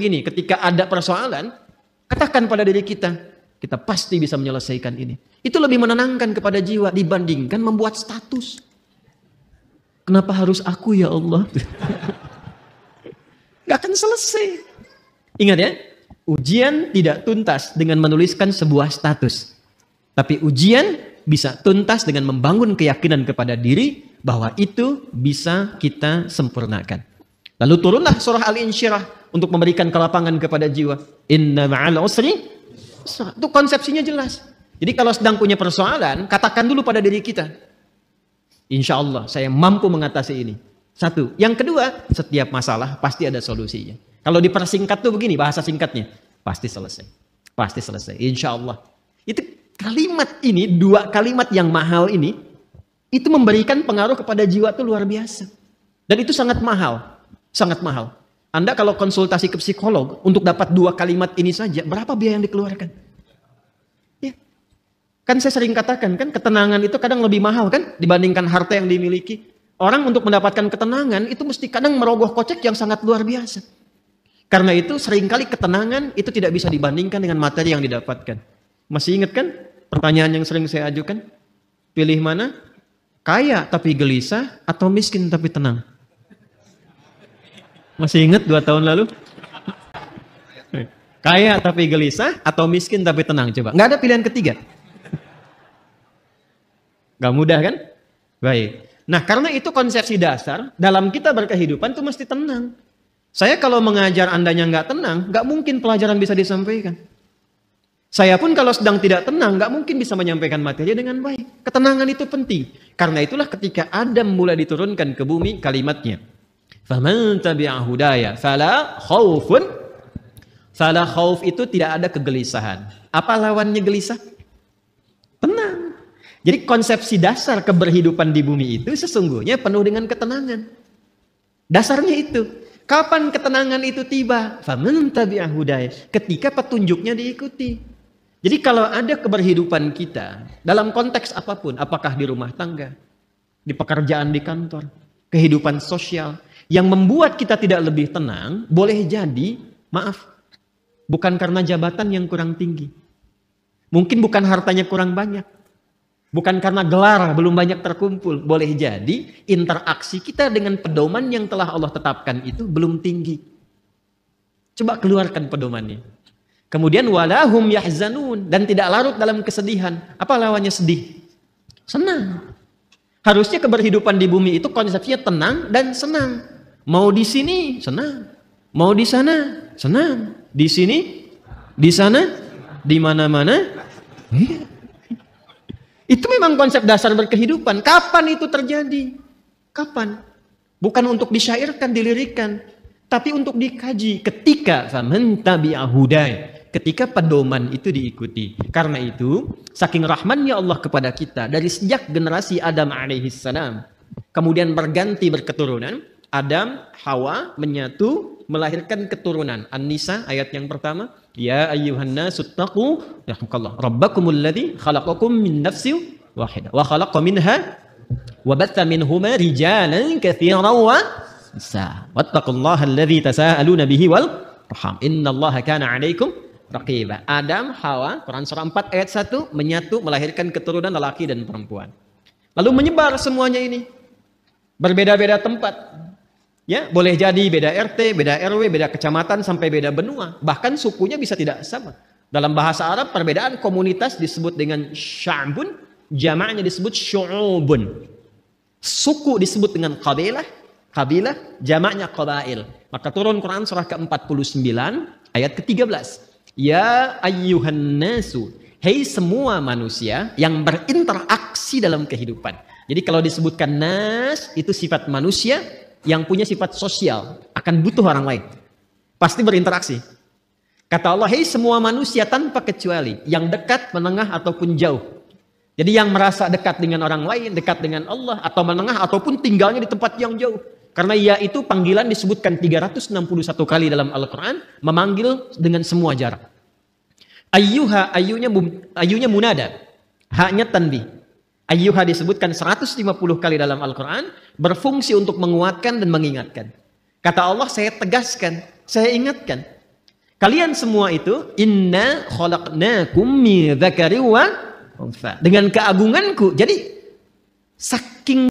begini, ketika ada persoalan, katakan pada diri kita, kita pasti bisa menyelesaikan ini. Itu lebih menenangkan kepada jiwa dibandingkan membuat status. Kenapa harus aku ya Allah? Gak akan selesai. Ingat ya, ujian tidak tuntas dengan menuliskan sebuah status. Tapi ujian bisa tuntas dengan membangun keyakinan kepada diri bahwa itu bisa kita sempurnakan. Lalu turunlah surah Al-Insyirah untuk memberikan kelapangan kepada jiwa. Inna ma'al usri. Itu konsepsinya jelas. Jadi kalau sedang punya persoalan, katakan dulu pada diri kita. Insya Allah saya mampu mengatasi ini. Satu. Yang kedua, setiap masalah pasti ada solusinya. Kalau dipersingkat tuh begini, bahasa singkatnya. Pasti selesai. Pasti selesai. Insya Allah. Itu kalimat ini, dua kalimat yang mahal ini, itu memberikan pengaruh kepada jiwa tuh luar biasa. Dan itu sangat mahal. Sangat mahal. Anda kalau konsultasi ke psikolog, untuk dapat dua kalimat ini saja, berapa biaya yang dikeluarkan? Ya. Kan saya sering katakan, kan ketenangan itu kadang lebih mahal kan, dibandingkan harta yang dimiliki. Orang untuk mendapatkan ketenangan, itu mesti kadang merogoh kocek yang sangat luar biasa. Karena itu seringkali ketenangan itu tidak bisa dibandingkan dengan materi yang didapatkan. Masih ingat kan pertanyaan yang sering saya ajukan? Pilih mana? Kaya tapi gelisah atau miskin tapi tenang? Masih ingat 2 tahun lalu? Kaya tapi gelisah atau miskin tapi tenang? Coba. Nggak ada pilihan ketiga. Nggak mudah kan? Baik. Nah karena itu konsepsi dasar dalam kita berkehidupan itu mesti tenang. Saya kalau mengajar andanya nggak tenang, nggak mungkin pelajaran bisa disampaikan. Saya pun kalau sedang tidak tenang, nggak mungkin bisa menyampaikan materi dengan baik. Ketenangan itu penting. Karena itulah ketika Adam mulai diturunkan ke bumi kalimatnya. Faman tabi'a hudaya fala khaufun. Fala khauf itu tidak ada kegelisahan. Apa lawannya gelisah? Tenang. Jadi konsepsi dasar keberhidupan di bumi itu sesungguhnya penuh dengan ketenangan. Dasarnya itu. Kapan ketenangan itu tiba? Faman tabi'a hudaya. Ketika petunjuknya diikuti. Jadi kalau ada keberhidupan kita dalam konteks apapun, apakah di rumah tangga, di pekerjaan di kantor, kehidupan sosial, yang membuat kita tidak lebih tenang, boleh jadi, maaf, bukan karena jabatan yang kurang tinggi. Mungkin bukan hartanya kurang banyak. Bukan karena gelar belum banyak terkumpul. Boleh jadi interaksi kita dengan pedoman yang telah Allah tetapkan itu belum tinggi. Coba keluarkan pedomannya. Kemudian walahum yahzanun, dan tidak larut dalam kesedihan. Apa lawannya sedih? Senang. Harusnya keberhidupan di bumi itu konsepnya tenang dan senang. Mau di sini senang, mau di sana senang, di sini, di sana, di mana-mana. Itu memang konsep dasar berkehidupan. Kapan itu terjadi? Kapan? Bukan untuk disyairkan, dilirikan, tapi untuk dikaji. Ketika faman tabi'a hudaya, ketika pedoman itu diikuti. Karena itu, saking rahmannya Allah kepada kita, dari sejak generasi Adam alaihissalam, kemudian berganti berketurunan, Adam, Hawa menyatu, melahirkan keturunan. An-Nisa ayat yang pertama, ya ayyuhan nasu taqu rabbakumul ladzi khalaqakum min nafsin wahidah wa khalaqa minha wa batha minhuma rijalan katsiran wa nisaa wattaqullaha alladzi tasaaluna bihi wal arham innallaha kana 'alaikum raqiba. Adam, Hawa, Quran surah 4 ayat 1 menyatu melahirkan keturunan lelaki dan perempuan. Lalu menyebar semuanya ini. Berbeda-beda tempat. Ya, boleh jadi beda RT, beda RW, beda kecamatan sampai beda benua. Bahkan sukunya bisa tidak sama. Dalam bahasa Arab perbedaan komunitas disebut dengan sya'bun, jamaknya disebut syu'ubun. Suku disebut dengan qabilah, kabilah jamaknya qabail. Maka turun Quran surah ke-49 ayat ke-13. Ya ayyuhan nasu, hei semua manusia yang berinteraksi dalam kehidupan. Jadi kalau disebutkan nas, itu sifat manusia yang punya sifat sosial, akan butuh orang lain. Pasti berinteraksi. Kata Allah, hei semua manusia tanpa kecuali, yang dekat, menengah, ataupun jauh. Jadi yang merasa dekat dengan orang lain, dekat dengan Allah, atau menengah, ataupun tinggalnya di tempat yang jauh. Karena ia itu panggilan disebutkan 361 kali dalam Al-Quran, memanggil dengan semua jarak. Ayyuha, ayyunya munada, haknya tanbih. Ayyuha disebutkan 150 kali dalam Al-Quran, berfungsi untuk menguatkan dan mengingatkan. Kata Allah, saya tegaskan, saya ingatkan. Kalian semua itu inna khalaqnakum min dzakari wa untha. Dengan keagunganku. Jadi saking